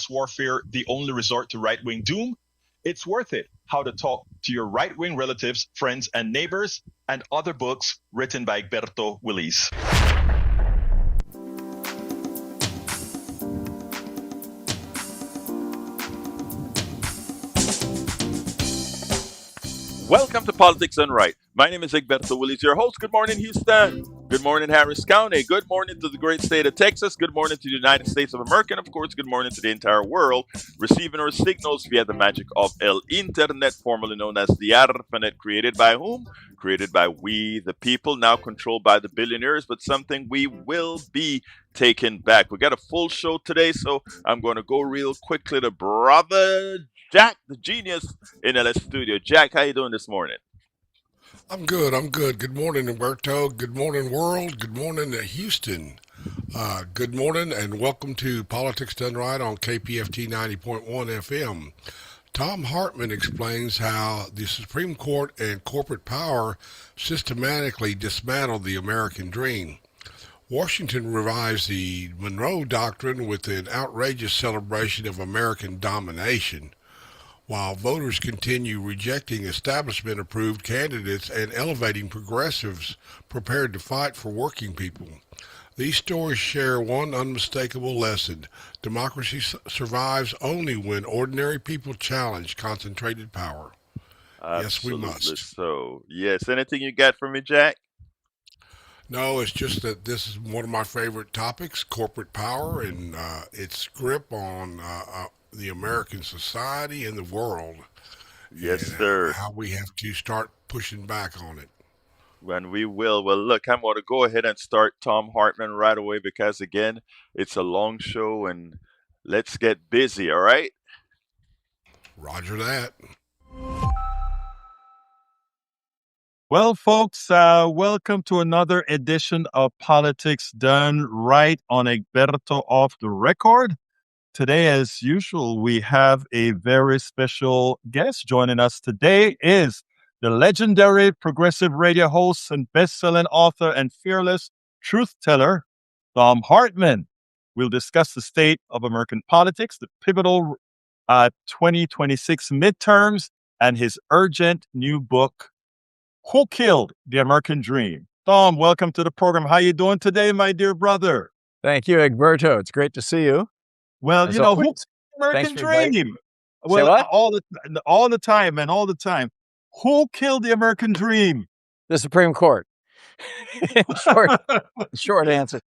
class warfare the only resort to right-wing doom? It's Worth It: How to Talk to Your Right-Wing Relatives, Friends, and Neighbors, and Other Books, written by Egberto Willis. Welcome to Politics Done Right. My name is Egberto Willis, your host. Good morning, Houston. Good morning, Harris County. Good morning to the great state of Texas. Good morning to the United States of America. And of course, good morning to the entire world, receiving our signals via the magic of El Internet, formerly known as the ARPANET, created by whom? Created by we, the people, now controlled by the billionaires, but something we will be taking back. We got a full show today, so I'm going to go real quickly to Brother Jack, the genius, in LS Studio. Jack, how you doing this morning? I'm good. Good morning, Umberto. Good morning, world. Good morning, Houston. Good morning, and welcome to Politics Done Right on KPFT 90.1 FM. Thom Hartmann explains how the Supreme Court and corporate power systematically dismantled the American dream. Washington revised the Monroe Doctrine with an outrageous celebration of American domination, while voters continue rejecting establishment-approved candidates and elevating progressives prepared to fight for working people. These stories share one unmistakable lesson: democracy survives only when ordinary people challenge concentrated power. Yes, we Absolutely must. so. Yes. Anything you got for me, Jack? No, it's just that this is one of my favorite topics: corporate power and its grip on the American society and the world, Yes, and sir. how we have to start pushing back on it. And we will. Well, look, I'm going to go ahead and start Thom Hartmann right away because, again, it's a long show and let's get busy, all right? Roger that. Well, folks, welcome to another edition of Politics Done Right on Egberto Off the Record. Today, as usual, we have a very special guest. Joining us today is the legendary progressive radio host and best-selling author and fearless truth teller, Thom Hartmann. We'll discuss the state of American politics, the pivotal 2026 midterms, and his urgent new book, Who Killed the American Dream? Thom, welcome to the program. How you doing today, my dear brother? Thank you, Egberto. It's great to see you. Well, As who always. killed the American Thanks for inviting dream? Say Well, what? all the time, man, all the time. Who killed the American dream? The Supreme Court. Short answer.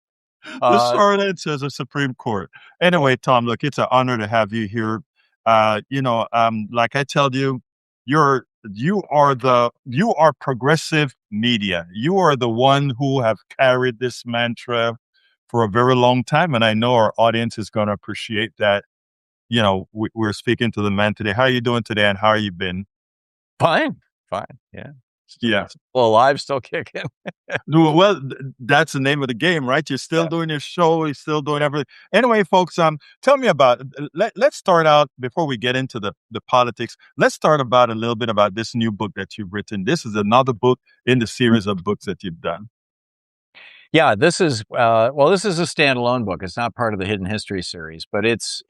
The short answer is the Supreme Court. Anyway, Thom, look, it's an honor to have you here. Like I tell you, you are progressive media. You are the one who have carried this mantra for a very long time, and I know our audience is going to appreciate that. You know, we're speaking to the man today. How are you doing today, and how are you been? Fine. Yeah. Yeah. Still alive, still kicking. Well, that's the name of the game, right? You're still doing your show. You're still doing everything. Anyway, folks, tell me about. Let's start out before we get into the politics. Let's start about a little bit about this new book that you've written. This is another book in the series of books that you've done. Yeah, this is a standalone book. It's not part of the Hidden History series, but it's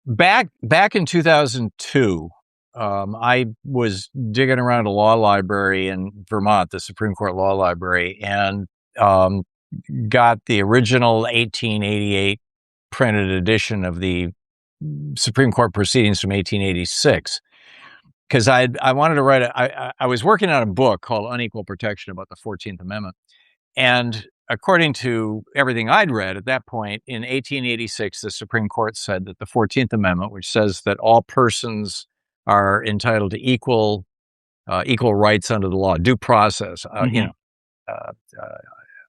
back in 2002. I was digging around a law library in Vermont, the Supreme Court Law Library, and got the original 1888 printed edition of the Supreme Court proceedings from 1886. Because I wanted to write I was working on a book called Unequal Protection about the 14th Amendment. And according to everything I'd read at that point, in 1886, the Supreme Court said that the 14th Amendment, which says that all persons are entitled to equal rights under the law, due process,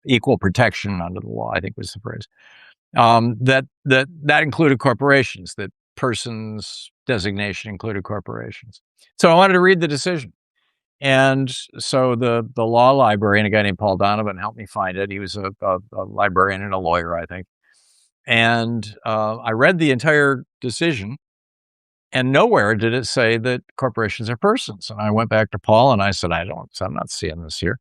equal protection under the law, I think was the phrase. That included corporations, that persons designation included corporations. So I wanted to read the decision. And so the law librarian, a guy named Paul Donovan, helped me find it. He was a librarian and a lawyer, I think. And I read the entire decision, and nowhere did it say that corporations are persons. And I went back to Paul and I said, I'm not seeing this here.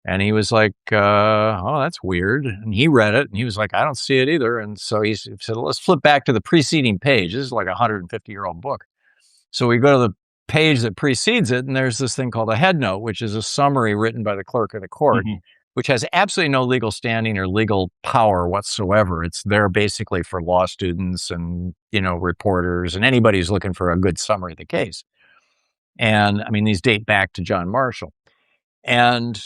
And he was like, oh, that's weird. And he read it and he was like, I don't see it either. And so he said, let's flip back to the preceding page. This is like a 150-year-old book. So we go to the page that precedes it, and there's this thing called a headnote, which is a summary written by the clerk of the court, which has absolutely no legal standing or legal power whatsoever. It's there basically for law students and, reporters and anybody who's looking for a good summary of the case. And I mean, these date back to John Marshall. And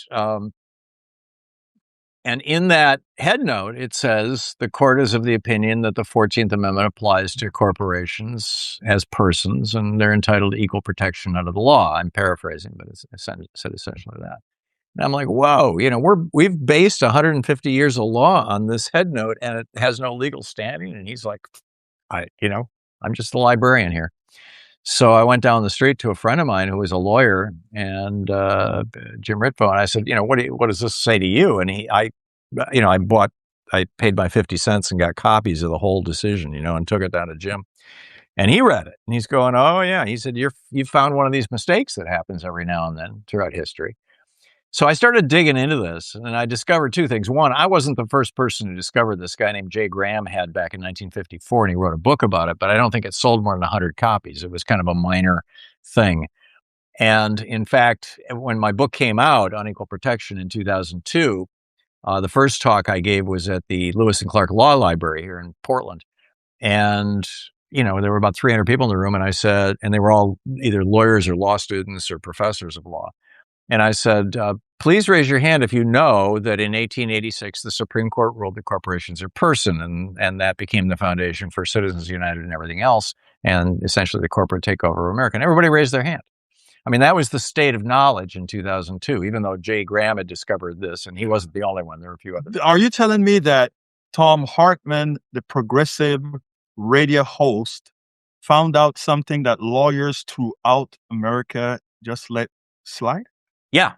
in that headnote, it says the court is of the opinion that the 14th Amendment applies to corporations as persons, and they're entitled to equal protection under the law. I'm paraphrasing, but it's said essentially that. And I'm like, whoa, we've based 150 years of law on this headnote, and it has no legal standing. And he's like, I'm just a librarian here. So I went down the street to a friend of mine who was a lawyer, and Jim Ritvo, and I said, what does this say to you? And I paid my 50 cents and got copies of the whole decision, and took it down to Jim. And he read it, and he's going, oh yeah. He said, you found one of these mistakes that happens every now and then throughout history. So I started digging into this, and I discovered two things. One, I wasn't the first person to discover this. Guy named J. Graham had back in 1954, and he wrote a book about it, but I don't think it sold more than 100 copies. It was kind of a minor thing. And in fact, when my book came out on equal protection in 2002, the first talk I gave was at the Lewis and Clark Law Library here in Portland. And, there were about 300 people in the room, and I said, and they were all either lawyers or law students or professors of law. And I said, please raise your hand if you know that in 1886, the Supreme Court ruled that corporations are person, and that became the foundation for Citizens United and everything else, and essentially the corporate takeover of America. And everybody raised their hand. I mean, that was the state of knowledge in 2002, even though J. Graham had discovered this, and he wasn't the only one. There were a few others. Are you telling me that Thom Hartmann, the progressive radio host, found out something that lawyers throughout America just let slide? Yeah.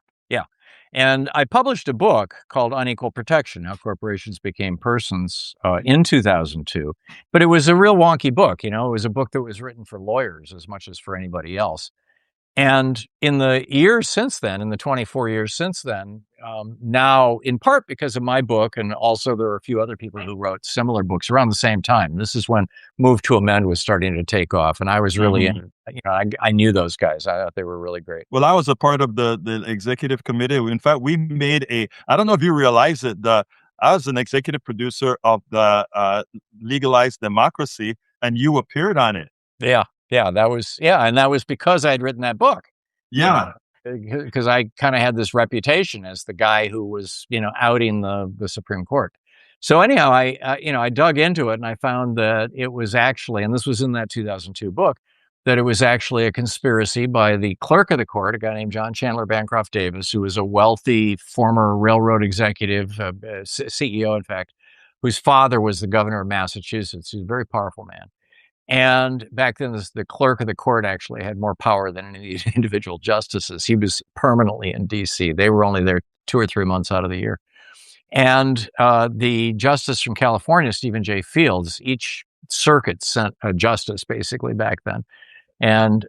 And I published a book called Unequal Protection, How Corporations Became Persons in 2002. But it was a real wonky book. It was a book that was written for lawyers as much as for anybody else. And in the years since then, in the 24 years since then, now in part because of my book, and also there are a few other people who wrote similar books around the same time. This is when Move to Amend was starting to take off, and I was really I knew those guys. I thought they were really great. Well, I was a part of the executive committee. In fact, we made I don't know if you realize it, I was an executive producer of the Legalized Democracy, and you appeared on it. And that was because I had written that book. Yeah. Because I kind of had this reputation as the guy who was, outing the Supreme Court. So anyhow, I dug into it, and I found that it was actually, and this was in that 2002 book, that it was actually a conspiracy by the clerk of the court, a guy named John Chandler Bancroft Davis, who was a wealthy former railroad executive, CEO, in fact, whose father was the governor of Massachusetts. He was a very powerful man. And back then, the clerk of the court actually had more power than any of these individual justices. He was permanently in D.C. They were only there 2 or 3 months out of the year. And the justice from California, Stephen J. Fields, each circuit sent a justice basically back then. And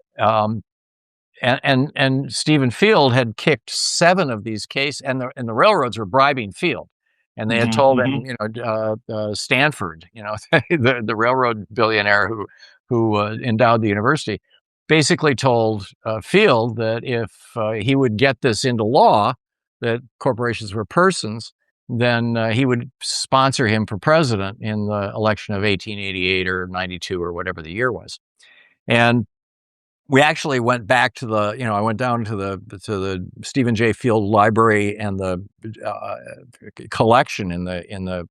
Stephen Field had kicked 7 of these cases, and the railroads were bribing Field. And they had told him, Stanford, the railroad billionaire who endowed the university, basically told Field that if he would get this into law, that corporations were persons, then he would sponsor him for president in the election of 1888 or 92 or whatever the year was. And we actually went back to I went down to the Stephen J. Field Library and the collection in the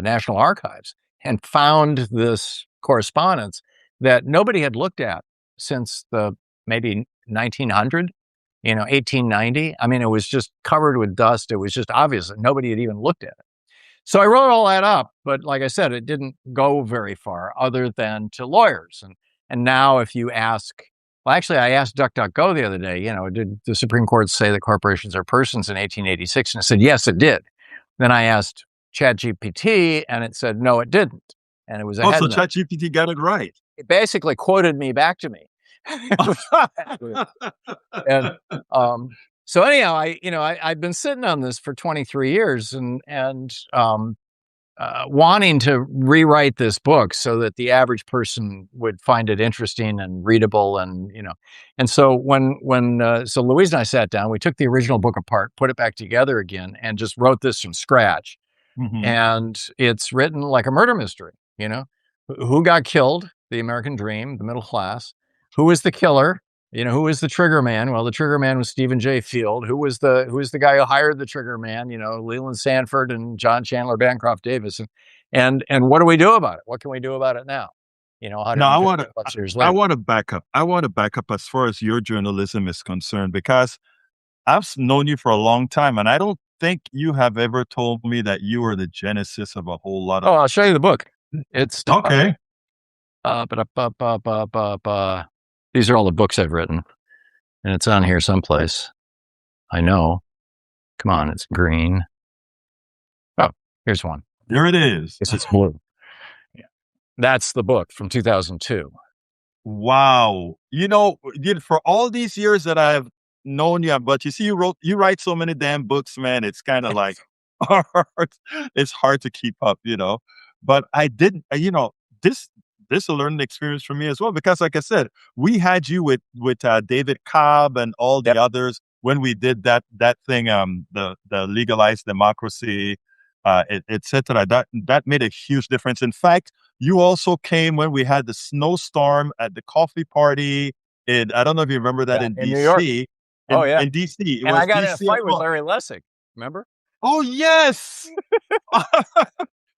National Archives, and found this correspondence that nobody had looked at since maybe 1900, 1890. I mean, it was just covered with dust. It was just obvious that nobody had even looked at it. So I wrote all that up, but like I said, it didn't go very far other than to lawyers. And now if you ask, well, actually, I asked DuckDuckGo the other day, did the Supreme Court say that corporations are persons in 1886? And it said, yes, it did. Then I asked ChatGPT, and it said, no, it didn't. And it was a so ChatGPT got it right. It basically quoted me back to me. And So anyhow, I've been sitting on this for 23 years and wanting to rewrite this book so that the average person would find it interesting and readable, and so so Louise and I sat down, we took the original book apart, put it back together again, and just wrote this from scratch. Mhm. And it's written like a murder mystery. Who got killed? The American dream, the middle class. Who was the killer? Who was the trigger man? Well, the trigger man was Stephen J. Field. Who was the guy who hired the trigger man? Leland Sanford and John Chandler Bancroft Davis. And what do we do about it? What can we do about it now? Now I want years to later. back up. I want to back up as far as your journalism is concerned, because I've known you for a long time, and I don't think you have ever told me that you were the genesis of a whole lot of. Oh, I'll show you the book. It's Okay. These are all the books I've written, and it's on here someplace. I know. Come on, it's green. Oh, here's one. There it is. It's blue. Yeah. That's the book from 2002. Wow. For all these years that I've known you, but you see, you write so many damn books, man. It's kind of like hard. It's hard to keep up, But I did, this a learning experience for me as well, because like I said, we had you with David Cobb and all the others when we did that thing, the legalized democracy, et cetera. That made a huge difference. In fact, you also came when we had the snowstorm at the coffee party I don't know if you remember that, in New York. DC. In DC. And I got in a fight with Larry Lessig. Remember? Oh, yes.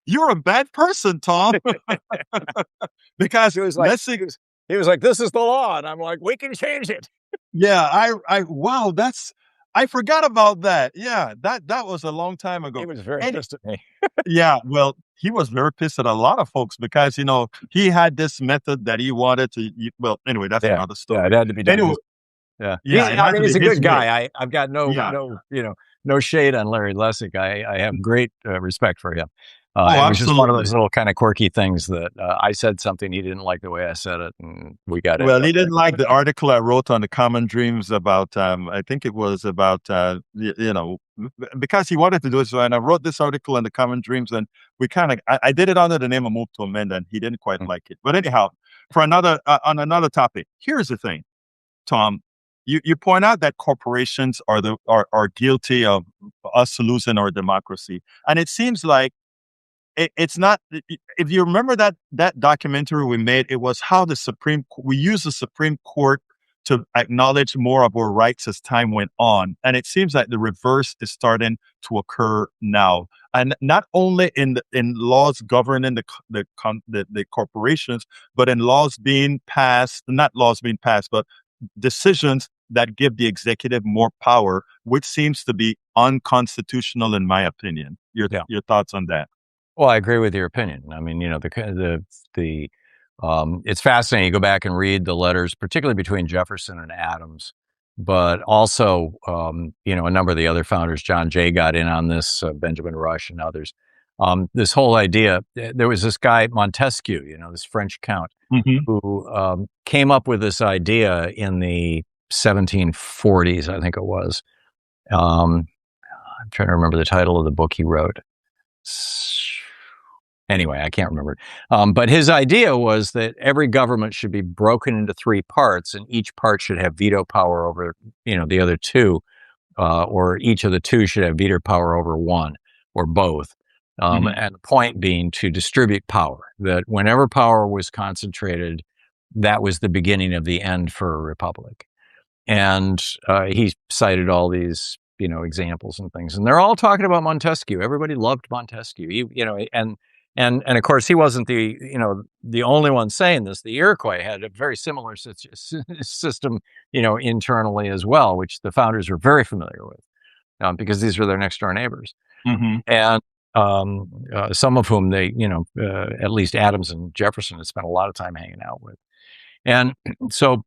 You're a bad person, Thom. Because he was like, "This is the law," and I'm like, "We can change it." Yeah, wow, I forgot about that. Yeah, that was a long time ago. He was very pissed at me. Yeah, well, he was very pissed at a lot of folks because he had this method that he wanted to. Well, anyway, that's another story. Yeah, it had to be done. Anyway, yeah. He's a good guy. I've got no shade on Larry Lessig. I have great respect for him. It was just one of those little kind of quirky things that I said something, he didn't like the way I said it, and we got it. Well, he didn't like the article I wrote on the Common Dreams about, I think it was about, because he wanted to do it. So, and I wrote this article on the Common Dreams, and we I did it under the name of Move to Amend, and he didn't quite like it. But anyhow, on another topic, here's the thing, Thom. You point out that corporations are guilty of us losing our democracy, and it seems like it's not. If you remember that documentary we made, it was how we used the Supreme Court to acknowledge more of our rights as time went on, and it seems like the reverse is starting to occur now, and not only in laws governing the corporations, but in laws being passed, not laws being passed, but decisions that give the executive more power, which seems to be unconstitutional, in my opinion. Your thoughts on that? Well, I agree with your opinion. I mean, it's fascinating. You go back and read the letters, particularly between Jefferson and Adams, but also, a number of the other founders. John Jay got in on this, Benjamin Rush and others. This whole idea, there was this guy, Montesquieu, this French count, who came up with this idea in the 1740s, I think it was. I'm trying to remember the title of the book he wrote. Anyway, I can't remember. But his idea was that every government should be broken into three parts, and each part should have veto power over, the other two, or each of the two should have veto power over one or both. And the point being to distribute power, that whenever power was concentrated, that was the beginning of the end for a republic. And he cited all these, examples and things, and they're all talking about Montesquieu. Everybody loved Montesquieu, and of course he wasn't the only one saying this. The Iroquois had a very similar system, internally as well, which the founders were very familiar with, because these were their next door neighbors, and some of whom they, at least Adams and Jefferson had spent a lot of time hanging out with, and so.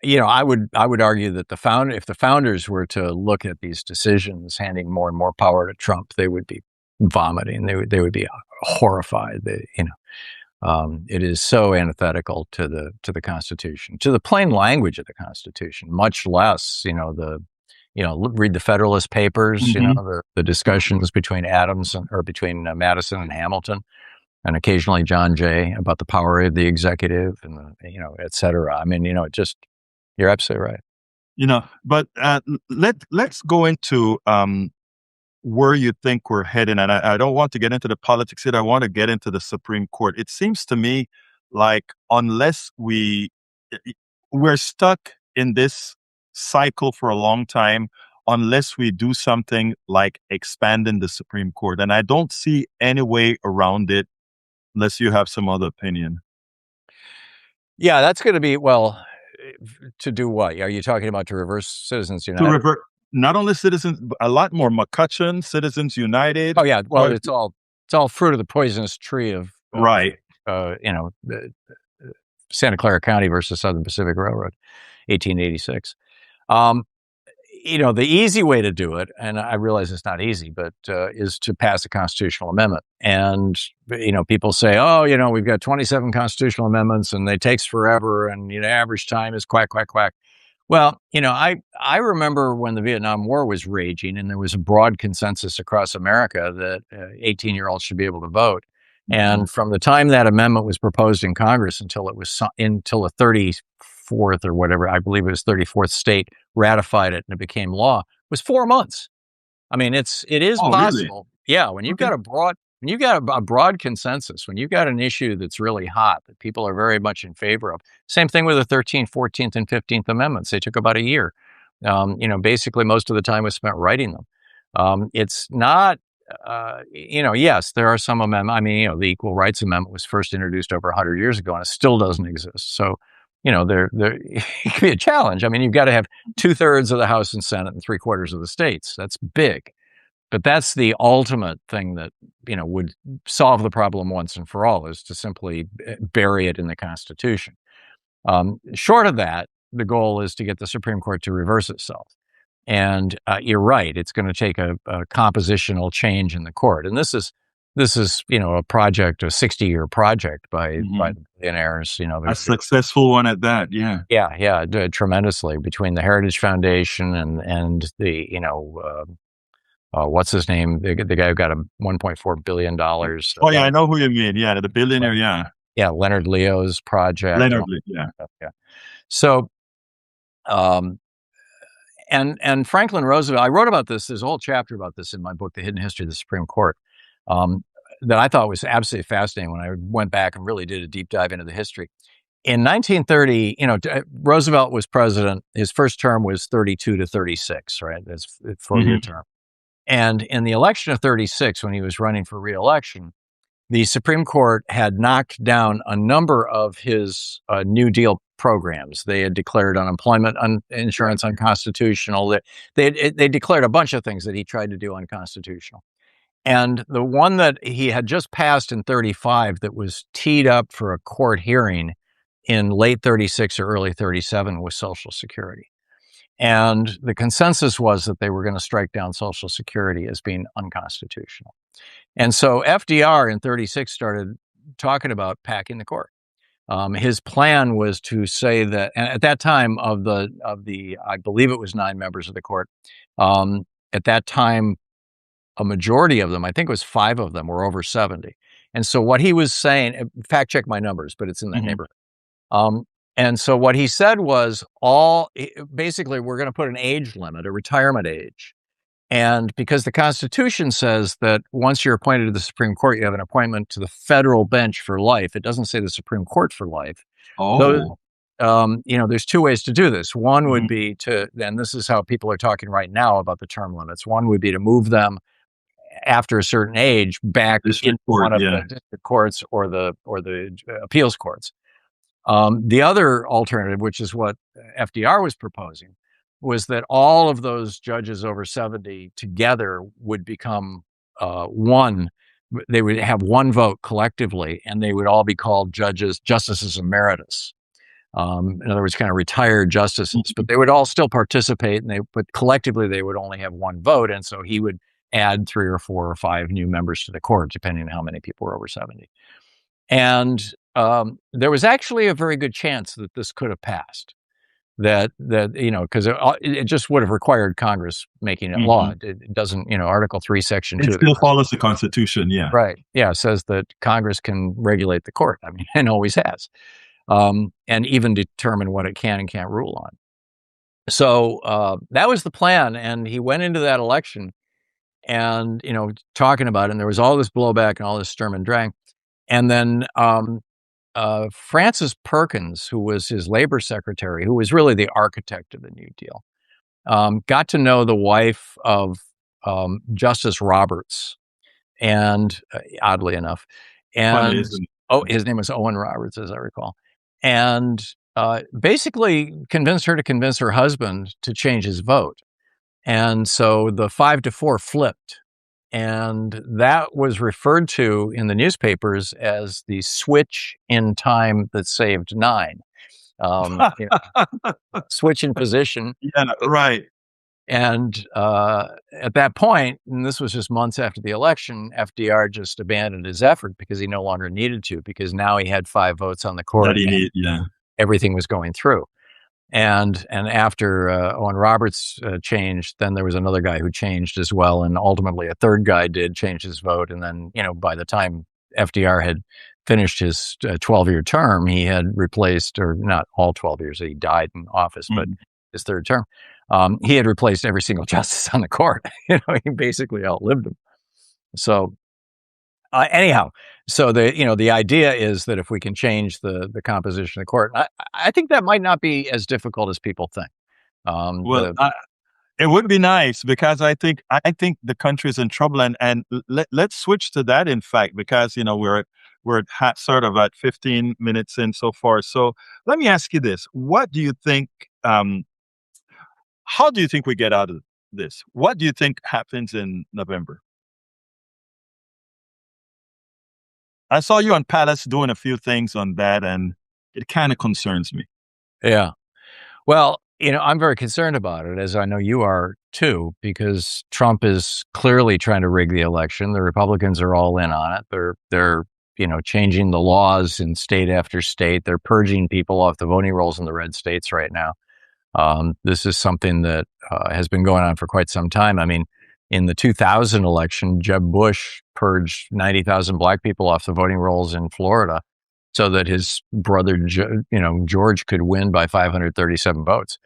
I would argue that if the founders were to look at these decisions handing more and more power to Trump, they would be vomiting. They would be horrified. It is so antithetical to the Constitution, to the plain language of the Constitution, much less, read the Federalist Papers, the discussions between between Madison and Hamilton, and occasionally John Jay about the power of the executive and et cetera. I mean, you're absolutely right. But let's go into where you think we're heading. And I don't want to get into the politics yet. I want to get into the Supreme Court. It seems to me like unless we're stuck in this cycle for a long time, unless we do something like expanding the Supreme Court. And I don't see any way around it unless you have some other opinion. Yeah, that's going to be, to do what? Are you talking about to reverse Citizens United? To revert not only Citizens, but a lot more. McCutcheon, Citizens United. Oh yeah, well, it's all fruit of the poisonous tree of right. Santa Clara County versus Southern Pacific Railroad, 1886. The easy way to do it, and I realize it's not easy, but is to pass a constitutional amendment. And people say, oh, we've got 27 constitutional amendments, and they takes forever, and average time is quack quack quack. Well, I remember when the Vietnam War was raging, and there was a broad consensus across America that 18-year-olds should be able to vote. And from the time that amendment was proposed in Congress until the 34th or whatever, I believe it was 34th state ratified it and it became law, was 4 months. I mean, it is possible. Really? Yeah, when you've got a broad consensus, when you've got an issue that's really hot that people are very much in favor of. Same thing with the 13th, 14th, and 15th Amendments. They took about a year. Basically most of the time was spent writing them. It's not. Yes, there are some amendments. I mean, the Equal Rights Amendment was first introduced over 100 years ago, and it still doesn't exist. So, there it can be a challenge. I mean, you've got to have 2/3 of the House and Senate and 3/4 of the states. That's big, but that's the ultimate thing that would solve the problem once and for all, is to simply bury it in the Constitution. Short of that, the goal is to get the Supreme Court to reverse itself. And you're right; it's going to take a compositional change in the court, and this is a project, a 60-year project by the billionaires. A successful one at that. Yeah, tremendously, between the Heritage Foundation and the what's his name, the guy who got a $1.4 billion. Oh yeah, I know who you mean. Yeah, the billionaire. Yeah, Leonard Leo's project. Yeah. So, And Franklin Roosevelt, I wrote about this. There's a whole chapter about this in my book, The Hidden History of the Supreme Court, that I thought was absolutely fascinating when I went back and really did a deep dive into the history. In 1930, Roosevelt was president. His first term was 32 to 36, right? That's a 4-year term. And in the election of 36, when he was running for re-election, the Supreme Court had knocked down a number of his New Deal programs. They had declared unemployment insurance unconstitutional. They declared a bunch of things that he tried to do unconstitutional. And the one that he had just passed in 35 that was teed up for a court hearing in late 36 or early 37 was Social Security. And the consensus was that they were going to strike down Social Security as being unconstitutional. And so FDR in 36 started talking about packing the court. His plan was to say that, and at that time of the I believe it was 9 members of the court, at that time, a majority of them, I think it was 5 of them, were over 70. And so what he was saying, fact check my numbers, but it's in that neighborhood. And so what he said was basically, we're going to put an age limit, a retirement age. And because the Constitution says that once you're appointed to the Supreme Court, you have an appointment to the federal bench for life. It doesn't say the Supreme Court for life. There's 2 ways to do this. One would be and this is how people are talking right now about the term limits. One would be to move them after a certain age back into one of the district courts or the appeals courts. The other alternative, which is what FDR was proposing, was that all of those judges over 70 together would become one. They would have one vote collectively, and they would all be called justices emeritus. In other words, kind of retired justices, but they would all still participate, but collectively they would only have one vote, and so he would add 3 or 4 or 5 new members to the court, depending on how many people were over 70. And there was actually a very good chance that this could have passed. That because it just would have required Congress making it law. It doesn't, Article 3, Section 2 It of the still follows the Constitution, yeah. right, yeah, says that Congress can regulate the court. I mean, and always has, and even determine what it can and can't rule on. So that was the plan, and he went into that election, and talking about it, and there was all this blowback and all this Sturm and Drang, and then Francis Perkins, who was his labor secretary, who was really the architect of the New Deal, got to know the wife of Justice Roberts, and oddly enough, Funny, and isn't his name was Owen Roberts, as I recall, and basically convinced her to convince her husband to change his vote, and so the 5-4 flipped. And that was referred to in the newspapers as the switch in time that saved 9. Switch in position. Yeah, right. And at that point, and this was just months after the election, FDR just abandoned his effort because he no longer needed to, because now he had 5 votes on the court. That he need, yeah. Everything was going through. And after Owen Roberts changed, then there was another guy who changed as well, and ultimately a third guy did change his vote. And then, by the time FDR had finished his 12-year term, he had replaced, or not all 12 years, he died in office, but his third term, he had replaced every single justice on the court. He basically outlived him. So anyhow, so the idea is that if we can change the composition of the court, I think that might not be as difficult as people think. It would be nice, because I think the country is in trouble, and let's switch to that. In fact, because we're sort of at 15 minutes in so far. So let me ask you this: what do you think? How do you think we get out of this? What do you think happens in November? I saw you on Palace doing a few things on that, and it kind of concerns me. Yeah. Well, I'm very concerned about it, as I know you are too, because Trump is clearly trying to rig the election. The Republicans are all in on it. They're changing the laws in state after state. They're purging people off the voting rolls in the red states right now. This is something that has been going on for quite some time. I mean, in the 2000 election, Jeb Bush purged 90,000 black people off the voting rolls in Florida so that his brother, George, could win by 537 votes.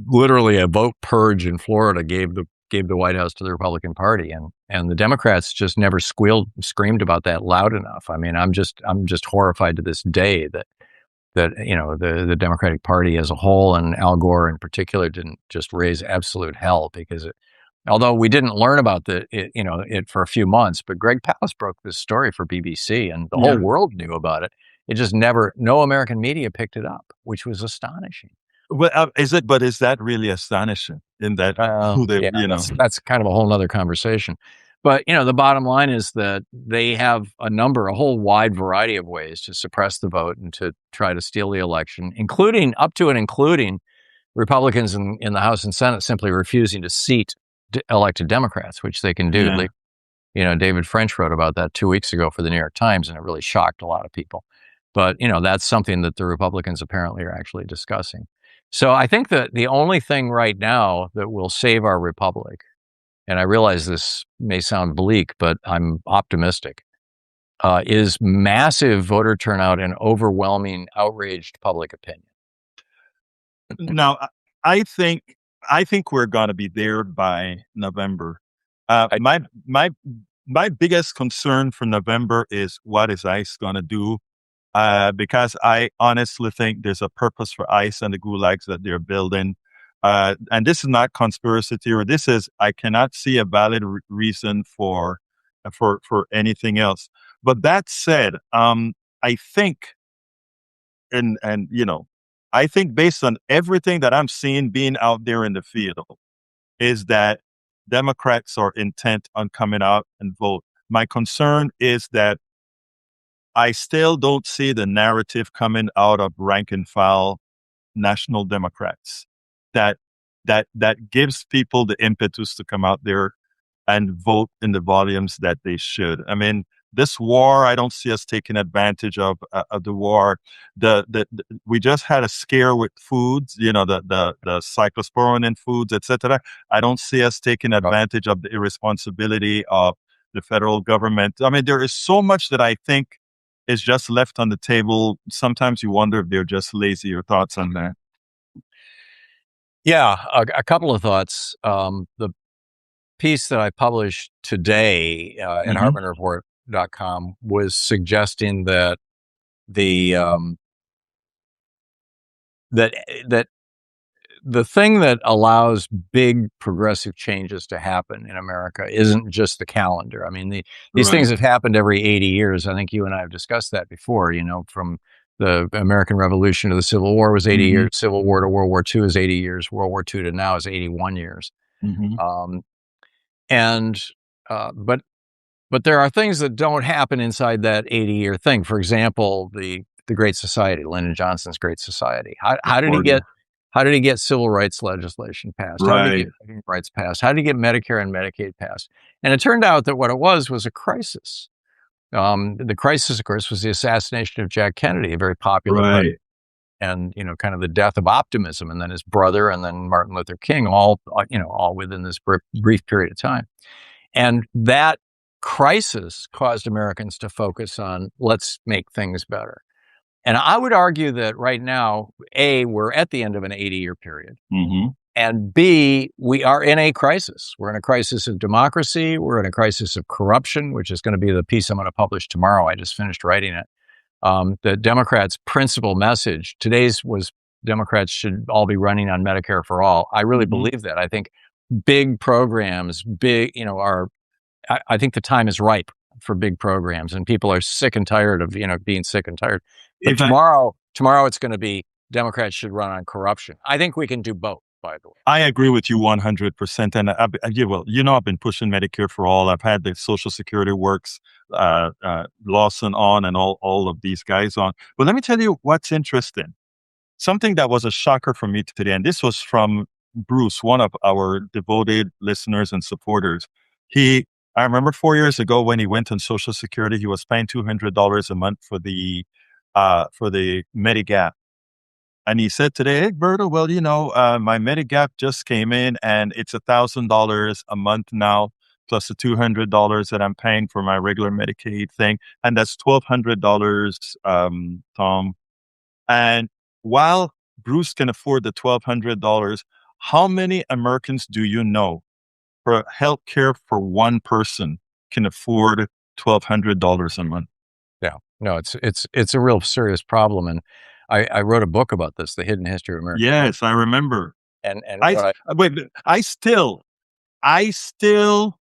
Literally, a vote purge in Florida gave the White House to the Republican Party, and the Democrats just never screamed about that loud enough. I mean, I'm just horrified to this day that the Democratic Party as a whole, and Al Gore in particular, didn't just raise absolute hell, because although we didn't learn about it for a few months, but Greg Palast broke this story for BBC, and the whole world knew about it. It just no American media picked it up, which was astonishing. Well, is that really astonishing? In that, that's kind of a whole nother conversation. But, the bottom line is that they have a whole wide variety of ways to suppress the vote and to try to steal the election, including Republicans in the House and Senate simply refusing to seat elected Democrats, which they can do. Yeah. David French wrote about that 2 weeks ago for the New York Times, and it really shocked a lot of people. But, that's something that the Republicans apparently are actually discussing. So I think that the only thing right now that will save our republic, and I realize this may sound bleak, but I'm optimistic, is massive voter turnout and overwhelming outraged public opinion. Now, I think we're going to be there by November. My biggest concern for November is, what is ICE going to do? Because I honestly think there's a purpose for ICE and the gulags that they're building. And this is not conspiracy theory. I cannot see a valid reason for anything else. But that said, I think, I think based on everything that I'm seeing being out there in the field, is that Democrats are intent on coming out and vote. My concern is that I still don't see the narrative coming out of rank and file national Democrats that gives people the impetus to come out there and vote in the volumes that they should. I mean, this war, I don't see us taking advantage of the war. We just had a scare with foods, the cyclosporin in foods, etc. I don't see us taking advantage of the irresponsibility of the federal government. I mean, there is so much that I think is just left on the table. Sometimes you wonder if they're just lazy. Your thoughts on that? Yeah, a couple of thoughts. The piece that I published today at HartmannReport.com was suggesting that that the thing that allows big progressive changes to happen in America isn't just the calendar. I mean, these things have happened every 80 years. I think you and I have discussed that before, from the American Revolution to the Civil War was 80 years, Civil War to World War II is 80 years, World War II to now is 81 years. But there are things that don't happen inside that 80-year thing. For example, the Great Society, Lyndon Johnson's Great Society. How did he get civil rights legislation passed? How did he get voting rights passed? How did he get Medicare and Medicaid passed? And it turned out that what it was a crisis. The crisis, of course, was the assassination of Jack Kennedy, a very popular president, and kind of the death of optimism, and then his brother, and then Martin Luther King, all within this brief period of time. And that crisis caused Americans to focus on, let's make things better. And I would argue that right now, A, we're at the end of an 80-year period. And B, we are in a crisis. We're in a crisis of democracy. We're in a crisis of corruption, which is going to be the piece I'm going to publish tomorrow. I just finished writing it. The Democrats' principal message, today's was Democrats should all be running on Medicare for all. I really believe that. I think big programs, I think the time is ripe for big programs, and people are sick and tired of, being sick and tired. But tomorrow it's going to be Democrats should run on corruption. I think we can do both, by the way. I agree with you 100%. And I've been pushing Medicare for all. I've had the Social Security Works, Lawson on, and all of these guys on. But let me tell you what's interesting. Something that was a shocker for me today, and this was from Bruce, one of our devoted listeners and supporters. I remember 4 years ago when he went on Social Security, he was paying $200 a month for the Medigap. And he said today, hey, Berto, well, my Medigap just came in and it's $1,000 a month now, plus the $200 that I'm paying for my regular Medicaid thing. And that's $1,200, Thom. And while Bruce can afford the $1,200, how many Americans do you know for health care for one person can afford $1,200 a month? Yeah, no, it's a real serious problem. And I wrote a book about this, The Hidden History of America. Yes, I remember. And I still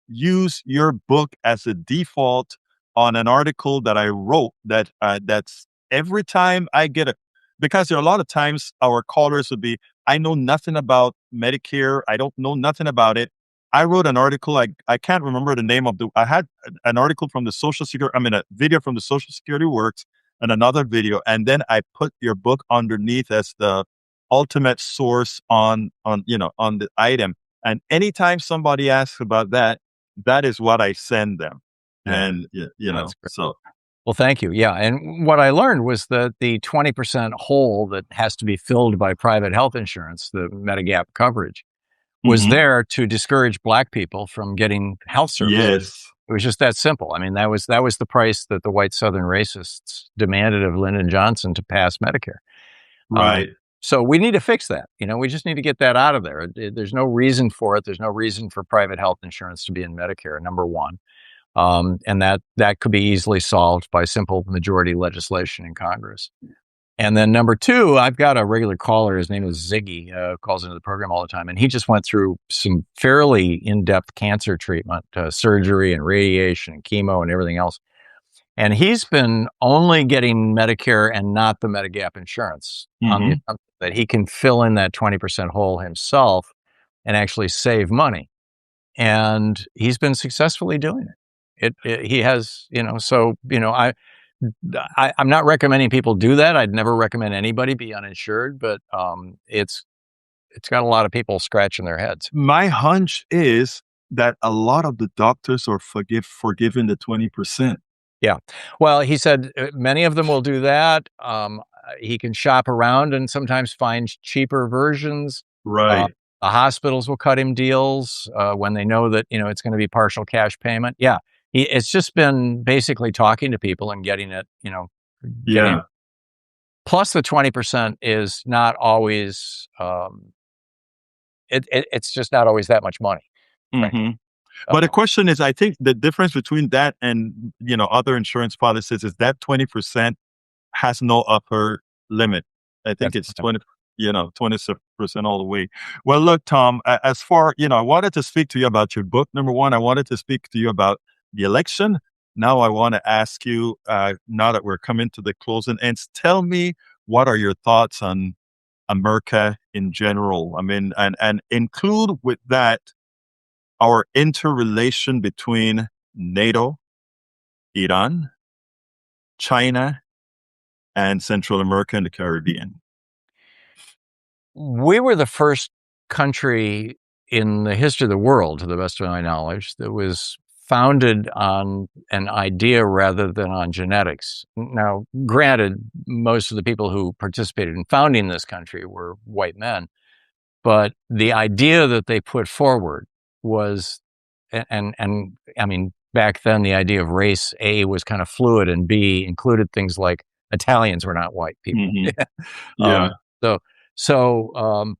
use your book as a default on an article that I wrote that's every time I get because there are a lot of times our callers would be, I know nothing about Medicare. I don't know nothing about it. I wrote an article. I can't remember the name I had an article from the Social Security, a video from the Social Security Works and another video. And then I put your book underneath as the ultimate source on the item. And anytime somebody asks about that is what I send them. And, so. Well, thank you. Yeah. And what I learned was that the 20% hole that has to be filled by private health insurance, the Medigap coverage, was there to discourage Black people from getting health services. Yes. It was just that simple. I mean, that was the price that the white Southern racists demanded of Lyndon Johnson to pass Medicare. Right. So we need to fix that. We just need to get that out of there. There's no reason for it. There's no reason for private health insurance to be in Medicare, number one. And that could be easily solved by simple majority legislation in Congress. And then number two, I've got a regular caller. His name is Ziggy, calls into the program all the time. And he just went through some fairly in-depth cancer treatment, surgery and radiation and chemo and everything else. And he's been only getting Medicare and not the Medigap insurance on the assumption that he can fill in that 20% hole himself and actually save money. And he's been successfully doing it. He has, I'm not recommending people do that. I'd never recommend anybody be uninsured, but it's got a lot of people scratching their heads. My hunch is that a lot of the doctors are forgiving the 20%. Yeah. Well, he said many of them will do that. He can shop around and sometimes find cheaper versions. Right. The hospitals will cut him deals when they know that, it's going to be partial cash payment. Yeah. It's just been basically talking to people and getting it, Yeah. Plus the 20% is not always, it's just not always that much money. Mm-hmm. But the question is, I think the difference between that and, other insurance policies is that 20% has no upper limit. I think it's 20% all the way. Well, look, Thom, as far, I wanted to speak to you about your book. Number one, I wanted to speak to you about the election. Now I want to ask you, now that we're coming to the closing ends, tell me, what are your thoughts on America in general? I mean, and include with that our interrelation between NATO, Iran, China, and Central America and the Caribbean. We were the first country in the history of the world, to the best of my knowledge, that was founded on an idea rather than on genetics. Now, granted, most of the people who participated in founding this country were white men, but the idea that they put forward was, and I mean, back then the idea of race, A, was kind of fluid, and B, included things like Italians were not white people. Mm-hmm. Yeah. So,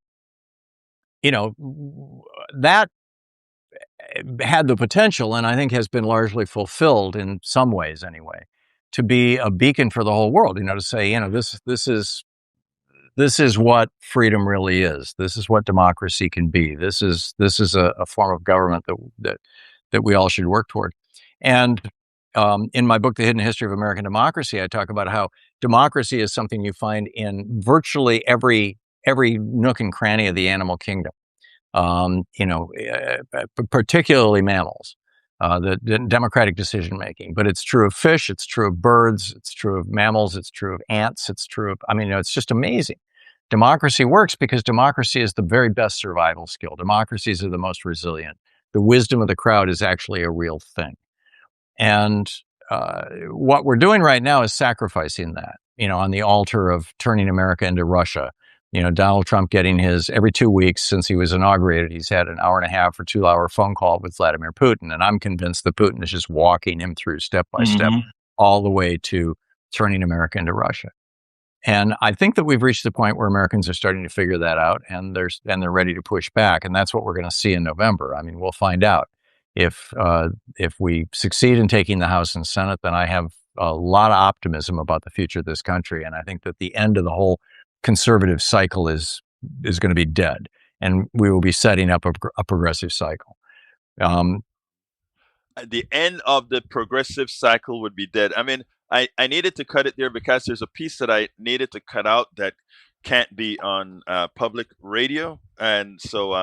that had the potential, and I think has been largely fulfilled in some ways anyway, to be a beacon for the whole world, to say, this is what freedom really is. This is what democracy can be. This is a form of government that we all should work toward. And in my book, The Hidden History of American Democracy, I talk about how democracy is something you find in virtually every nook and cranny of the animal kingdom. Particularly mammals, the democratic decision making. But it's true of fish, it's true of birds, it's true of mammals, it's true of ants, it's true of, it's just amazing. Democracy works because democracy is the very best survival skill. Democracies are the most resilient. The wisdom of the crowd is actually a real thing. And what we're doing right now is sacrificing that, on the altar of turning America into Russia. Donald Trump getting his, every 2 weeks since he was inaugurated, he's had an 1.5 or 2 hour phone call with Vladimir Putin. And I'm convinced that Putin is just walking him through step by step, all the way to turning America into Russia. And I think that we've reached the point where Americans are starting to figure that out, and they're ready to push back. And that's what we're going to see in November. I mean, we'll find out. If we succeed in taking the House and Senate, then I have a lot of optimism about the future of this country. And I think that the end of the whole conservative cycle is going to be dead, and we will be setting up a progressive cycle. The end of the progressive cycle would be dead. I mean, I needed to cut it there because there's a piece that I needed to cut out that can't be on public radio, and so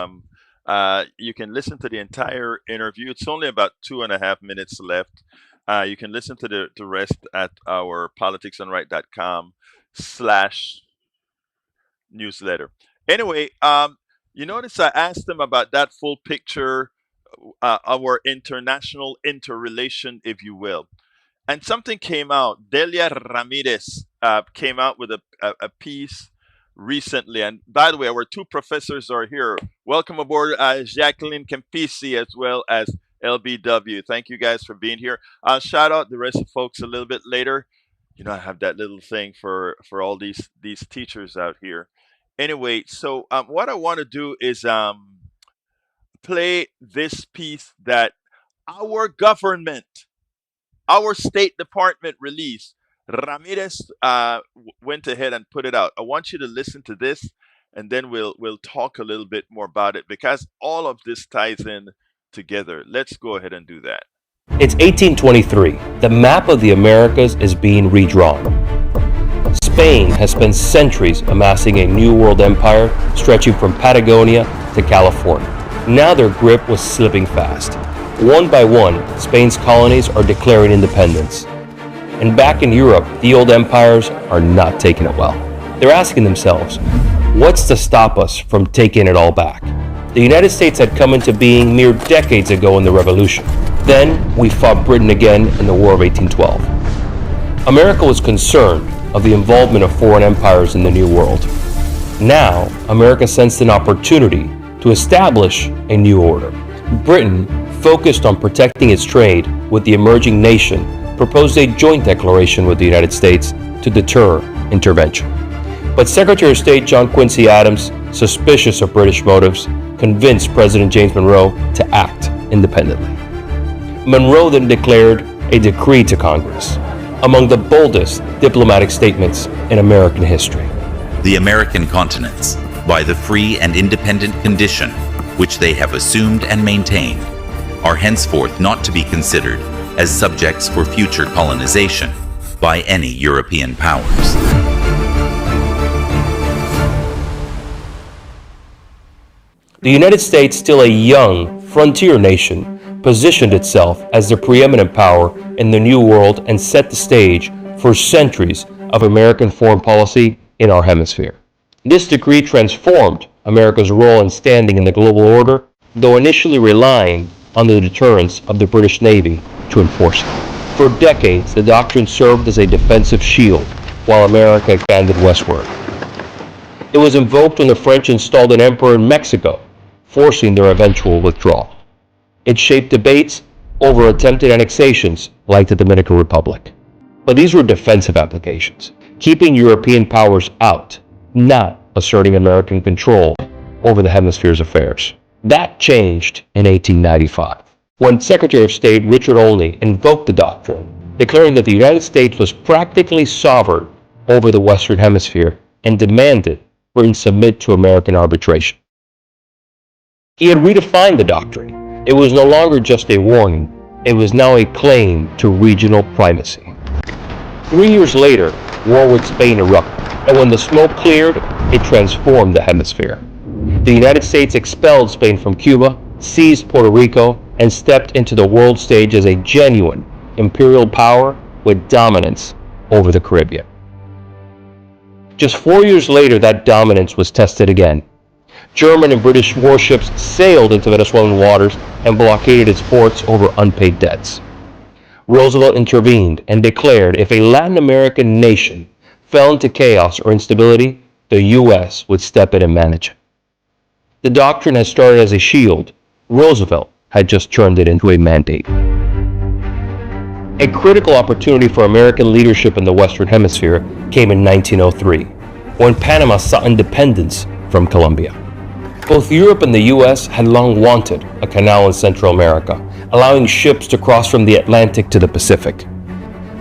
you can listen to the entire interview. It's only about 2.5 minutes left. You can listen to the rest at our politicsdoneright.com/newsletter. Anyway, you notice I asked them about that full picture, our international interrelation, if you will. And something came out. Delia Ramirez came out with a piece recently. And by the way, our two professors are here. Welcome aboard, Jacqueline Campisi as well as LBW. Thank you guys for being here. I'll shout out the rest of the folks a little bit later. I have that little thing for all these teachers out here. Anyway, so what I want to do is play this piece that our government, our State Department released. Ramirez went ahead and put it out. I want you to listen to this, and then we'll talk a little bit more about it, because all of this ties in together. Let's go ahead and do that. It's 1823. The map of the Americas is being redrawn. Spain has spent centuries amassing a new world empire stretching from Patagonia to California. Now their grip was slipping fast. One by one, Spain's colonies are declaring independence. And back in Europe, the old empires are not taking it well. They're asking themselves, what's to stop us from taking it all back? The United States had come into being mere decades ago in the Revolution. Then we fought Britain again in the War of 1812. America was concerned of the involvement of foreign empires in the New World. Now, America sensed an opportunity to establish a new order. Britain, focused on protecting its trade with the emerging nation, proposed a joint declaration with the United States to deter intervention. But Secretary of State John Quincy Adams, suspicious of British motives, convinced President James Monroe to act independently. Monroe then declared a decree to Congress, among the boldest diplomatic statements in American history. The American continents, by the free and independent condition which they have assumed and maintained, are henceforth not to be considered as subjects for future colonization by any European powers. The United States, still a young frontier nation, positioned itself as the preeminent power in the New World and set the stage for centuries of American foreign policy in our hemisphere. This decree transformed America's role and standing in the global order, though initially relying on the deterrence of the British Navy to enforce it. For decades, the doctrine served as a defensive shield while America expanded westward. It was invoked when the French installed an emperor in Mexico, forcing their eventual withdrawal. It shaped debates over attempted annexations like the Dominican Republic. But these were defensive applications, keeping European powers out, not asserting American control over the hemisphere's affairs. That changed in 1895, when Secretary of State Richard Olney invoked the doctrine, declaring that the United States was practically sovereign over the Western Hemisphere and demanded Britain submit to American arbitration. He had redefined the doctrine. It was no longer just a warning, it was now a claim to regional primacy. 3 years later, war with Spain erupted, and when the smoke cleared, it transformed the hemisphere. The United States expelled Spain from Cuba, seized Puerto Rico, and stepped into the world stage as a genuine imperial power with dominance over the Caribbean. Just 4 years later, that dominance was tested again. German and British warships sailed into Venezuelan waters and blockaded its ports over unpaid debts. Roosevelt intervened and declared if a Latin American nation fell into chaos or instability, the U.S. would step in and manage it. The doctrine had started as a shield. Roosevelt had just turned it into a mandate. A critical opportunity for American leadership in the Western Hemisphere came in 1903, when Panama sought independence from Colombia. Both Europe and the U.S. had long wanted a canal in Central America, allowing ships to cross from the Atlantic to the Pacific.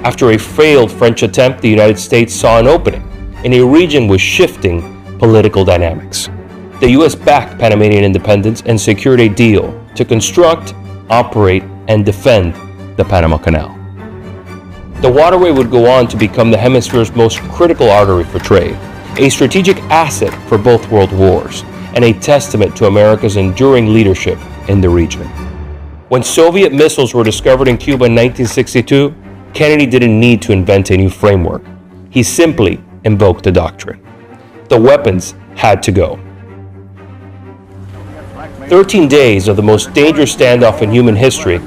After a failed French attempt, the United States saw an opening in a region with shifting political dynamics. The U.S. backed Panamanian independence and secured a deal to construct, operate, and defend the Panama Canal. The waterway would go on to become the hemisphere's most critical artery for trade, a strategic asset for both world wars, and a testament to America's enduring leadership in the region. When Soviet missiles were discovered in Cuba in 1962, Kennedy didn't need to invent a new framework. He simply invoked the doctrine. The weapons had to go. 13 days of the most dangerous standoff in human history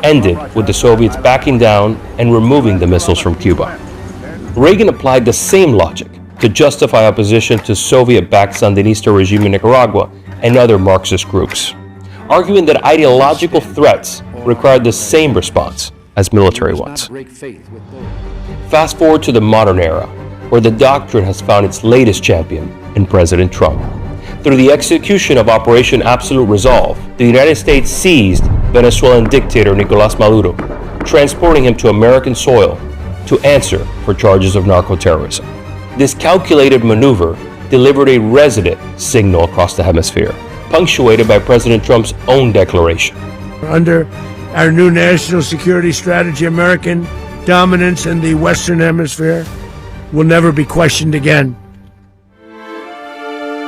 ended with the Soviets backing down and removing the missiles from Cuba. Reagan applied the same logic to justify opposition to Soviet-backed Sandinista regime in Nicaragua and other Marxist groups, arguing that ideological threats required the same response as military ones. Fast forward to the modern era, where the doctrine has found its latest champion in President Trump. Through the execution of Operation Absolute Resolve, the United States seized Venezuelan dictator Nicolás Maduro, transporting him to American soil to answer for charges of narco-terrorism. This calculated maneuver delivered a resident signal across the hemisphere, punctuated by President Trump's own declaration. Under our new national security strategy, American dominance in the Western Hemisphere will never be questioned again.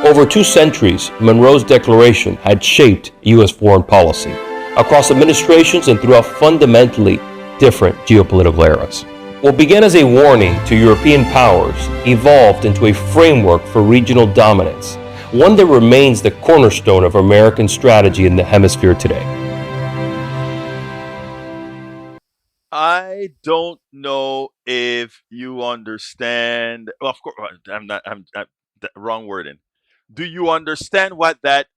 Over 2 centuries, Monroe's declaration had shaped U.S. foreign policy across administrations and throughout fundamentally different geopolitical eras. What began as a warning to European powers evolved into a framework for regional dominance, one that remains the cornerstone of American strategy in the hemisphere today. I I don't know if you understand. Well, of course, I'm wrong wording. Do you understand what that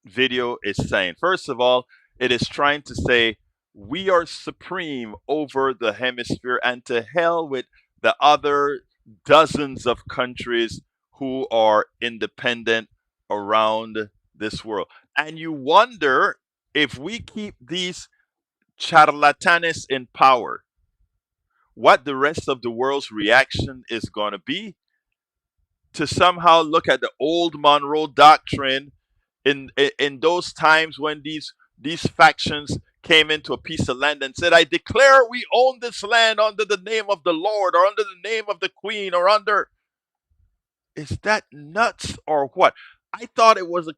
video is saying? First of all, it is trying to say we are supreme over the hemisphere, and to hell with the other dozens of countries who are independent around this world. And you wonder if we keep these charlatanes in power, what the rest of the world's reaction is going to be to somehow look at the old Monroe Doctrine in those times when these factions came into a piece of land and said, "I declare we own this land under the name of the Lord, or under the name of the Queen, or under." Is that nuts or what? I thought it was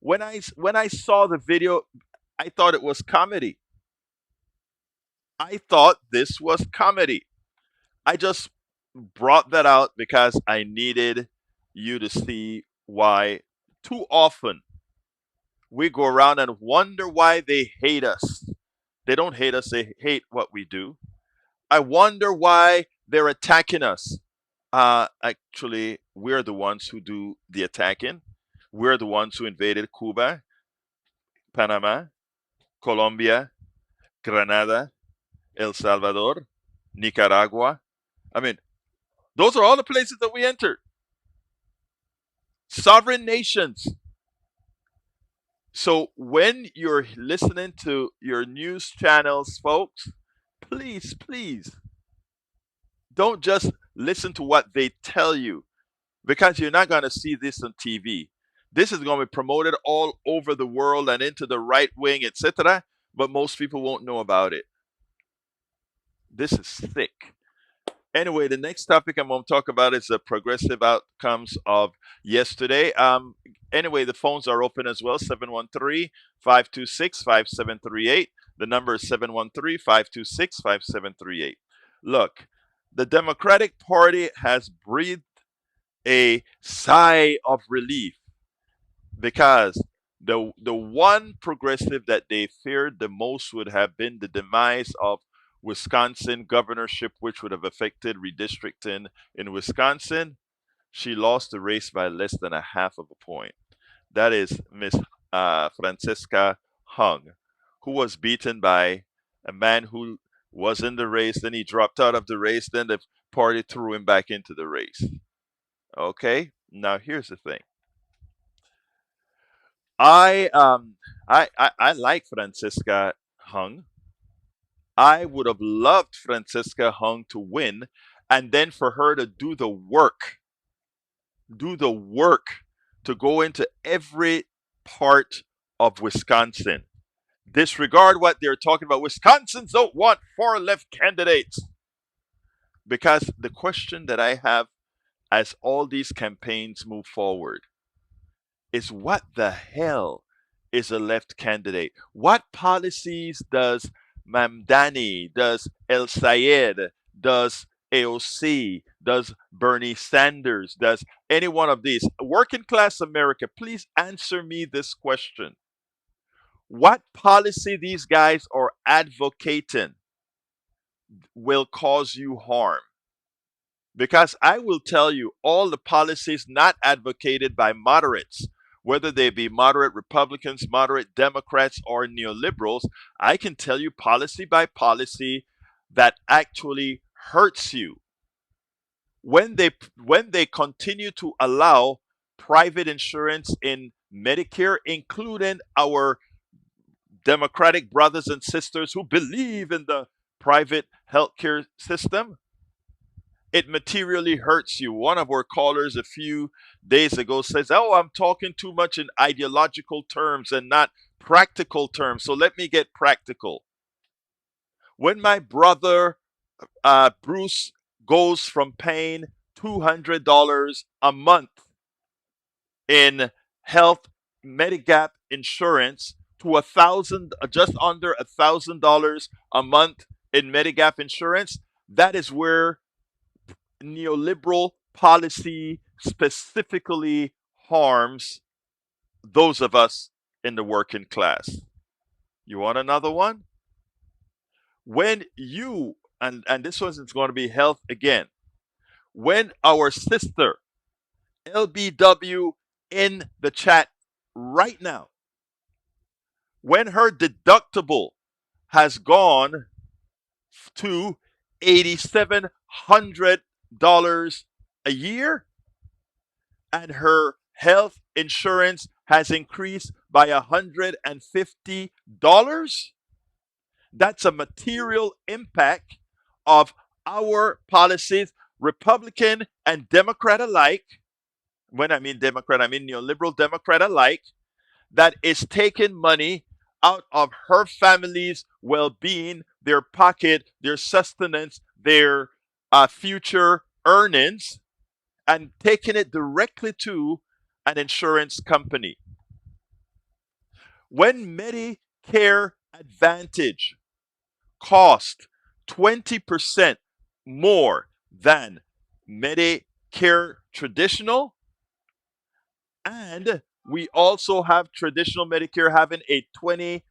when I saw the video, I thought it was comedy. I thought this was comedy. I just brought that out because I needed you to see why too often we go around and wonder why they hate us. They don't hate us, they hate what we do. I wonder why they're attacking us. Actually, we're the ones who do the attacking. We're the ones who invaded Cuba, Panama, Colombia, Grenada, El Salvador, Nicaragua. I mean, those are all the places that we entered. Sovereign nations. So when you're listening to your news channels, folks, please, please don't just listen to what they tell you, because you're not going to see this on TV. This is going to be promoted all over the world and into the right wing, etc. But most people won't know about it. This is sick. Anyway, the next topic I'm going to talk about is the progressive outcomes of yesterday. Anyway, the phones are open as well, 713-526-5738. The number is 713-526-5738. Look, the Democratic Party has breathed a sigh of relief, because the one progressive that they feared the most would have been the demise of Wisconsin governorship, which would have affected redistricting in Wisconsin. She lost the race by less than a half of a point. That is Miss Franziska Hung, who was beaten by a man who was in the race. Then he dropped out of the race. Then the party threw him back into the race. Okay, now here's the thing. I like Franziska Hung. I would have loved Franziska Hung to win, and then for her to do the work to go into every part of Wisconsin. Disregard what they're talking about. Wisconsins don't want far left candidates. Because the question that I have as all these campaigns move forward is, what the hell is a left candidate? What policies does Mamdani, does El Sayed, does AOC, does Bernie Sanders, does any one of these? Working class America, please answer me this question. What policy these guys are advocating will cause you harm? Because I will tell you, all the policies not advocated by moderates, whether they be moderate Republicans, moderate Democrats, or neoliberals, I can tell you policy by policy that actually hurts you. When they continue to allow private insurance in Medicare, including our Democratic brothers and sisters who believe in the private healthcare system, it materially hurts you. One of our callers a few days ago says, "Oh, I'm talking too much in ideological terms and not practical terms." So let me get practical. When my brother Bruce goes from paying $200 a month in health Medigap insurance to just under $1,000 a month in Medigap insurance, that is where neoliberal policy specifically harms those of us in the working class. You want another one? When you, and this one is going to be health again. When our sister LBW in the chat right now, when her deductible has gone to $8,700 a year, and her health insurance has increased by $150, that's a material impact of our policies, Republican and Democrat alike. When I mean Democrat, I mean neoliberal Democrat alike, that is taking money out of her family's well-being, their pocket, their sustenance, their future earnings, and taking it directly to an insurance company. When Medicare Advantage cost 20% more than Medicare traditional, and we also have traditional Medicare having a 20%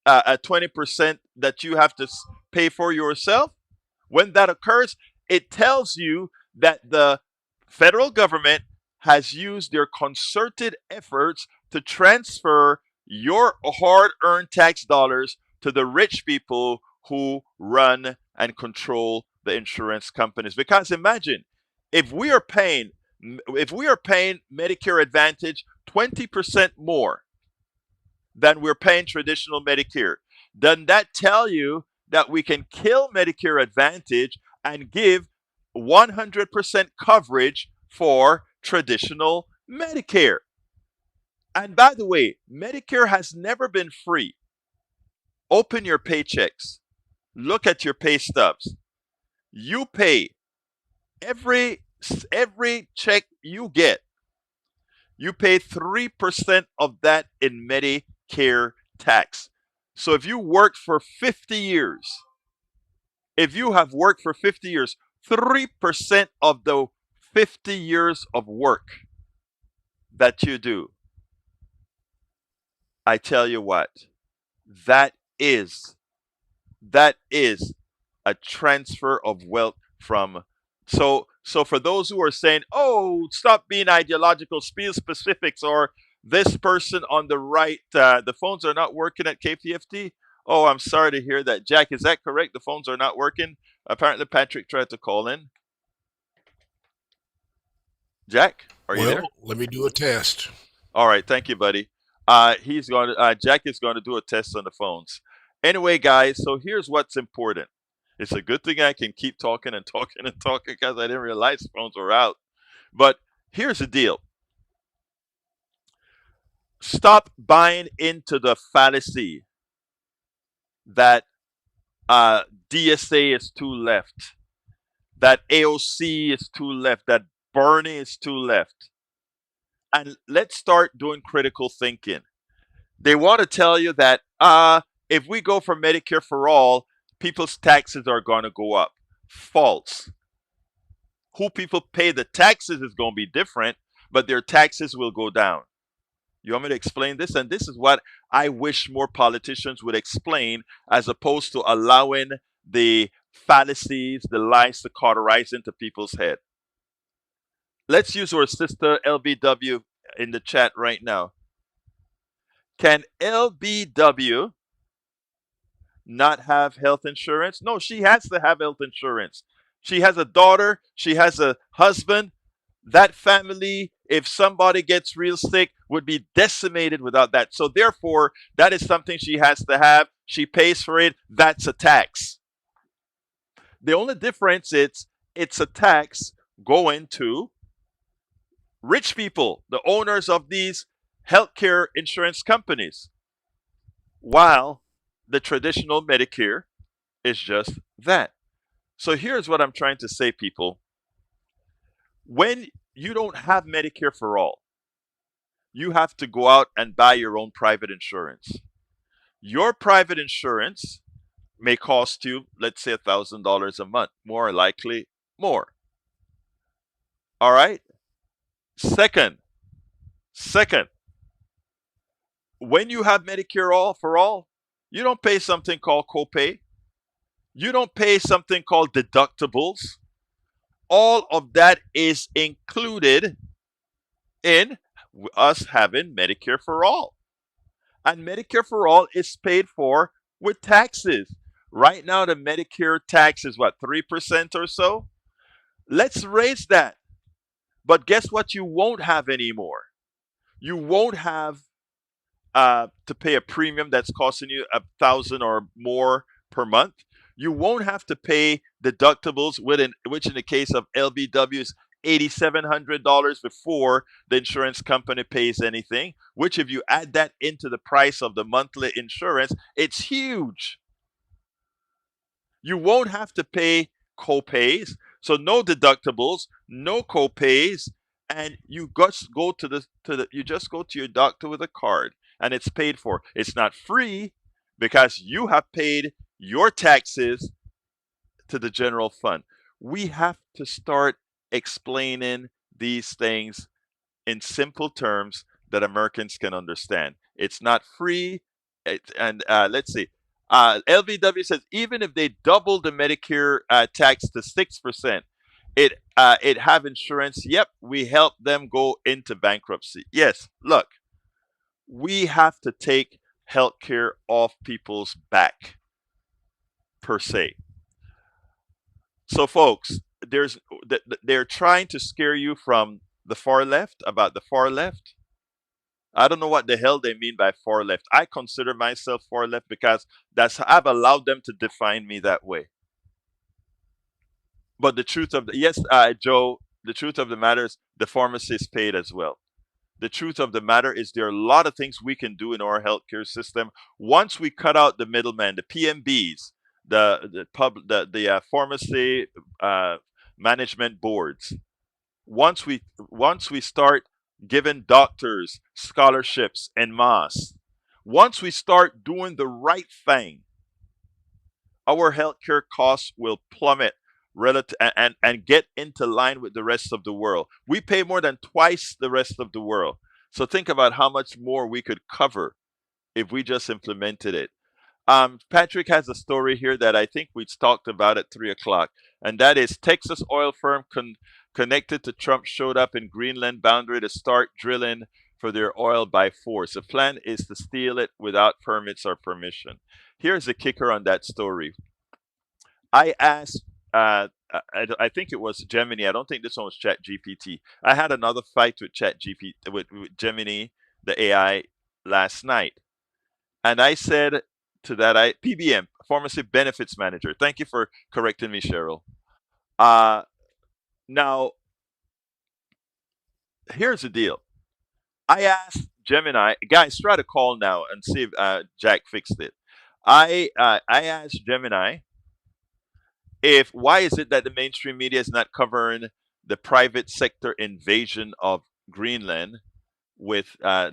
that you have to pay for yourself. When that occurs, it tells you that the federal government has used their concerted efforts to transfer your hard-earned tax dollars to the rich people who run and control the insurance companies. Because imagine if we are paying Medicare Advantage 20% more than we're paying traditional Medicare, doesn't that tell you that we can kill Medicare Advantage and give 100% coverage for traditional Medicare? And by the way, Medicare has never been free. Open your paychecks. Look at your pay stubs. You pay every check you get. You pay 3% of that in Medicare tax. So if you worked for 50 years, if you have worked for 50 years, 3% of the 50 years of work that you do, I tell you what, that is a transfer of wealth from. So for those who are saying, oh, stop being ideological, spiel specifics, or this person on the right, the phones are not working at KPFT. Oh, I'm sorry to hear that. Jack, is that correct? The phones are not working? Apparently Patrick tried to call in. Jack, are you there? Let me do a test. All right, thank you, buddy. Jack is going to do a test on the phones. Anyway, guys, so here's what's important. It's a good thing I can keep talking and talking and talking because I didn't realize the phones were out. But here's the deal. Stop buying into the fallacy that DSA is too left, that AOC is too left, that Bernie is too left. And let's start doing critical thinking. They want to tell you that if we go for Medicare for all, people's taxes are going to go up. False. Who people pay the taxes is going to be different, but their taxes will go down. You want me to explain this? And this is what I wish more politicians would explain, as opposed to allowing the fallacies, the lies to cauterize into people's head. Let's use our sister LBW in the chat right now. Can LBW not have health insurance? No, she has to have health insurance. She has a daughter. She has a husband. That family, if somebody gets real sick, would be decimated without that. So therefore, that is something she has to have. She pays for it. That's a tax. The only difference is it's a tax going to rich people, the owners of these healthcare insurance companies, while the traditional Medicare is just that. So here's what I'm trying to say, people. When you don't have Medicare for all, you have to go out and buy your own private insurance. Your private insurance may cost you, let's say, $1,000 a month, more likely more. All right? Second, when you have Medicare all for all, you don't pay something called copay. You don't pay something called deductibles. All of that is included in us having Medicare for all. And Medicare for all is paid for with taxes. Right now, the Medicare tax is what, 3% or so? Let's raise that. But guess what? You won't have anymore. You won't have to pay a premium that's costing you 1,000 or more per month. You won't have to pay deductibles, which in the case of LBW is $8,700 before the insurance company pays anything. Which, if you add that into the price of the monthly insurance, it's huge. You won't have to pay co-pays, so no deductibles, no co-pays, and you just go to you just go to your doctor with a card, and it's paid for. It's not free because you have paid your taxes to the general fund. We have to start explaining these things in simple terms that Americans can understand. It's not free. And let's see. LVW says even if they double the Medicare tax to 6%, it have insurance. Yep, we help them go into bankruptcy. Yes, look, we have to take healthcare off people's back per se. So, folks, they're trying to scare you from the far left about the far left. I don't know what the hell they mean by far left. I consider myself far left because I've allowed them to define me that way. But the truth of Joe, the truth of the matter is the pharmacy is paid as well. The truth of the matter is there are a lot of things we can do in our healthcare system once we cut out the middleman, the PMBs, the pharmacy management boards. Once we start giving doctors scholarships en masse, once we start doing the right thing, our healthcare costs will plummet relative and get into line with the rest of the world. We pay more than twice the rest of the world. So think about how much more we could cover if we just implemented it. Patrick has a story here that I think we talked about at 3 o'clock, and that is Texas oil firm connected to Trump showed up in Greenland boundary to start drilling for their oil by force. The plan is to steal it without permits or permission. Here's the kicker on that story. I asked, I think it was Gemini. I don't think this one was Chat GPT. I had another fight with Chat GPT with Gemini, the AI, last night, and I said to that PBM, Pharmacy Benefits Manager. Thank you for correcting me, Cheryl. Now, here's the deal. I asked Gemini, guys, try to call now and see if Jack fixed it. I asked Gemini why is it that the mainstream media is not covering the private sector invasion of Greenland with a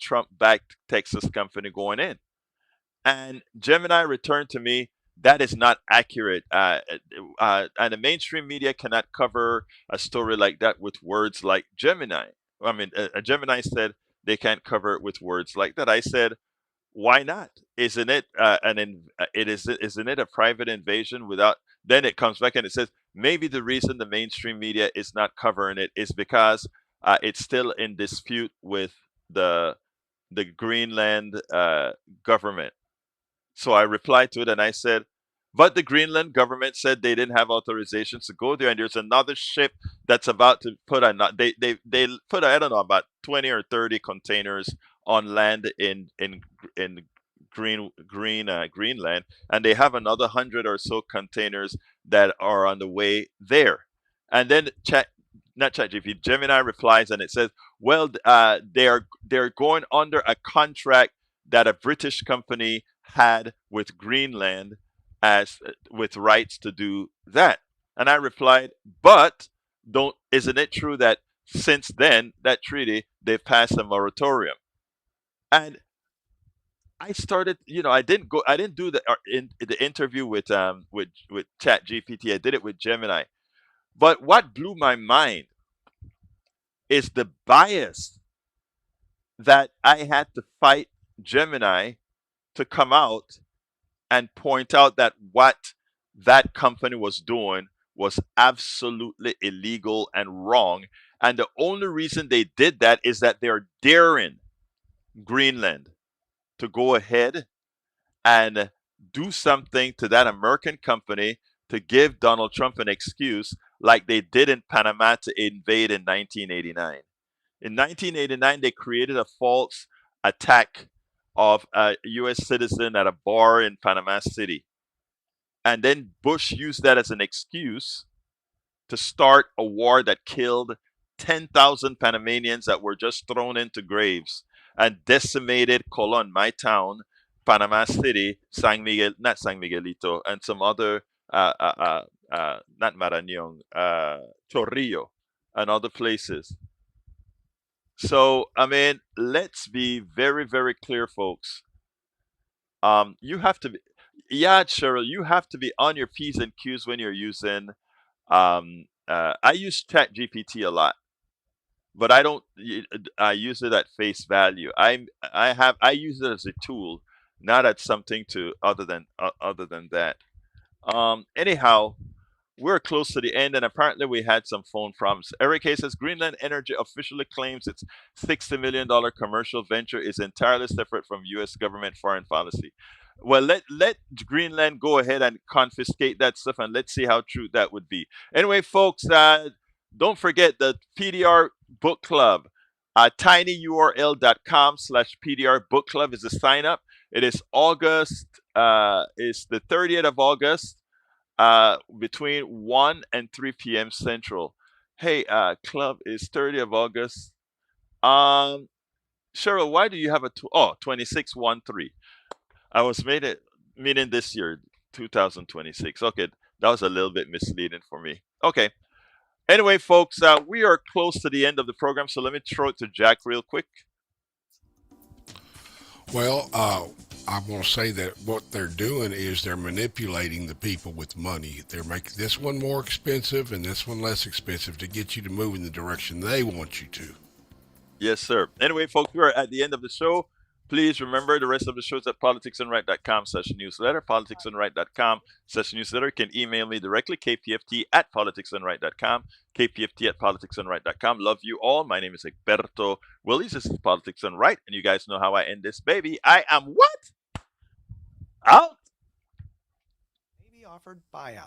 Trump-backed Texas company going in? And Gemini returned to me, that is not accurate. And the mainstream media cannot cover a story like that with words like Gemini. I mean, Gemini said they can't cover it with words like that. I said, why not? Isn't it isn't it a private invasion without? Then it comes back and it says maybe the reason the mainstream media is not covering it is because it's still in dispute with the Greenland government. So I replied to it and I said, but the Greenland government said they didn't have authorizations to go there, and there's another ship that's about to put they put I don't know about 20 or 30 containers on land in Greenland, and they have another 100 or so containers that are on the way there. And then Gemini replies and it says, well, they're going under a contract that a British company had with Greenland as with rights to do that. And I replied, but isn't it true that since then that treaty they've passed a moratorium? And I started, I didn't do the interview with Chat GPT. I did it with Gemini. But what blew my mind is the bias that I had to fight Gemini to come out and point out that what that company was doing was absolutely illegal and wrong. And the only reason they did that is that they're daring Greenland to go ahead and do something to that American company to give Donald Trump an excuse, like they did in Panama to invade in 1989. In 1989, they created a false attack of a U.S. citizen at a bar in Panama City. And then Bush used that as an excuse to start a war that killed 10,000 Panamanians that were just thrown into graves and decimated Colon, my town, Panama City, not San Miguelito, and some other, not Marañón, Chorrillo, and other places. So, I mean, let's be very, very clear, folks. You have to be, yeah, Cheryl, you have to be on your P's and Q's when you're using. I use ChatGPT a lot, but I don't. I use it at face value. I use it as a tool, not as something to other than that. Anyhow, we're close to the end, and apparently we had some phone problems. Eric Hayes says Greenland Energy officially claims its $60 million commercial venture is entirely separate from U.S. government foreign policy. Well, let Greenland go ahead and confiscate that stuff, and let's see how true that would be. Anyway, folks, don't forget the PDR Book Club. tinyurl.com/PDR Book Club is the sign up. It is August. It's the 30th of August. Between 1 and 3 p.m. Central. Hey, club is 30th of August. Cheryl, why do you have a 2613? I was meaning this year, 2026. Okay, that was a little bit misleading for me. Okay. Anyway, folks, we are close to the end of the program, so let me throw it to Jack real quick. Well, I'm going to say that what they're doing is they're manipulating the people with money. They're making this one more expensive and this one less expensive to get you to move in the direction they want you to. Yes, sir. Anyway, folks, we're at the end of the show. Please remember the rest of the shows at politicsandright.com/newsletter, politicsandright.com/newsletter. You can email me directly, kpft@politicsandright.com, kpft@politicsandright.com. Love you all. My name is Egberto Willies. This is Politics and Right, and you guys know how I end this, baby. I am what? Out. Maybe offered buyout.